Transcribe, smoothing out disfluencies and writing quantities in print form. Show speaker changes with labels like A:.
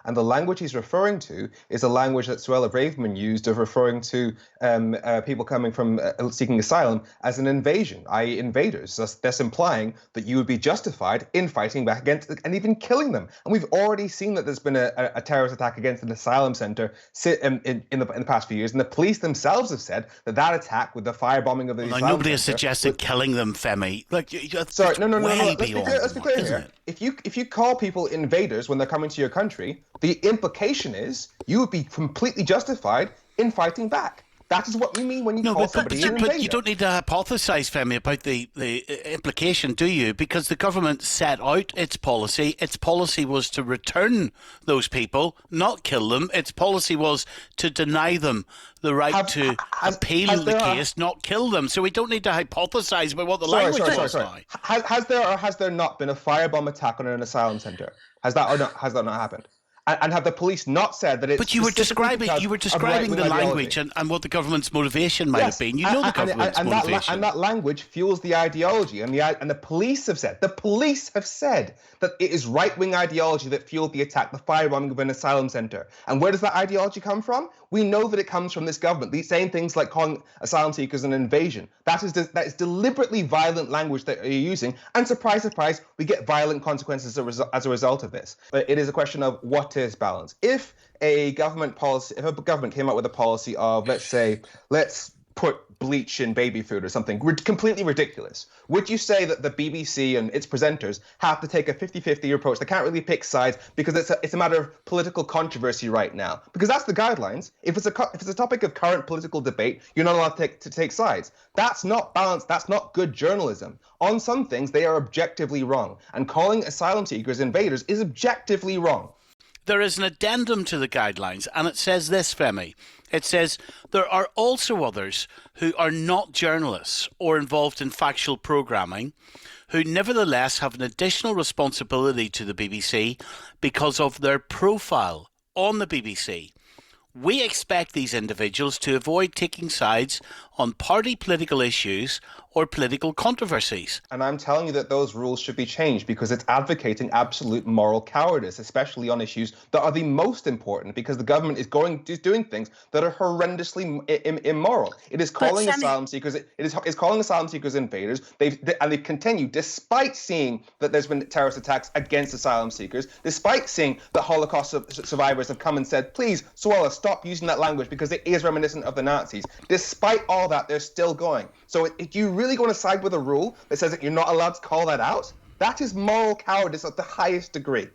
A: And the language he's referring to is a language that Suella Braverman used of referring to people coming from seeking asylum as an invasion, i.e. invaders. Thus implying that you would be justified in fighting back against and even killing them. And we've already seen that there's been a terrorist attack against an asylum center in the past few years. And the police themselves have said that attack with the firebombing of the asylum
B: nobody has
A: center
B: suggested killing them, Femi.
A: Sorry, no.
B: Let's
A: be clear here. If you call people invaders when they're coming to your country, the implication is you would be completely justified in fighting back. That is what you mean when you call somebody an invader.
B: But you don't need to hypothesize, Femi, about the implication, do you? Because the government set out its policy. Its policy was to return those people, not kill them. Its policy was to deny them the right to appeal the case, not kill them. So we don't need to hypothesize about what the language was.
A: Has there or has there not been a firebomb attack on an asylum centre? Has that not happened? And have the police not said that it's...
B: But you were describing the language and what the government's motivation might have been. You know the government's motivation.
A: And that language fuels the ideology. And the police have said that it is right-wing ideology that fueled the attack, the firebombing of an asylum centre. And where does that ideology come from? We know that it comes from this government. These saying things like calling asylum seekers an invasion. That is deliberately violent language that you're using. And surprise, surprise, we get violent consequences as a result of this. But it is a question of what is balance. If a government came out with a policy of, let's put bleach in baby food or something completely ridiculous, would you say that the BBC and its presenters have to take a 50-50 approach? They can't really pick sides because it's a matter of political controversy right now. Because that's the guidelines. If it's a topic of current political debate, you're not allowed to take sides. That's not balance. That's not good journalism. On some things, they are objectively wrong. And calling asylum seekers invaders is objectively wrong.
B: There is an addendum to the guidelines, and it says this, Femi. It says, there are also others who are not journalists or involved in factual programming who nevertheless have an additional responsibility to the BBC because of their profile on the BBC. We expect these individuals to avoid taking sides on party political issues or political controversies.
A: And I'm telling you that those rules should be changed because it's advocating absolute moral cowardice, especially on issues that are the most important, because the government is doing things that are horrendously immoral. It is calling asylum seekers calling asylum seekers invaders. They continue, despite seeing that there's been terrorist attacks against asylum seekers, despite seeing that Holocaust survivors have come and said, please, Suella, stop using that language because it is reminiscent of the Nazis. Despite all that, they're still going. So if you really going to side with a rule that says that you're not allowed to call that out, that is moral cowardice at the highest degree.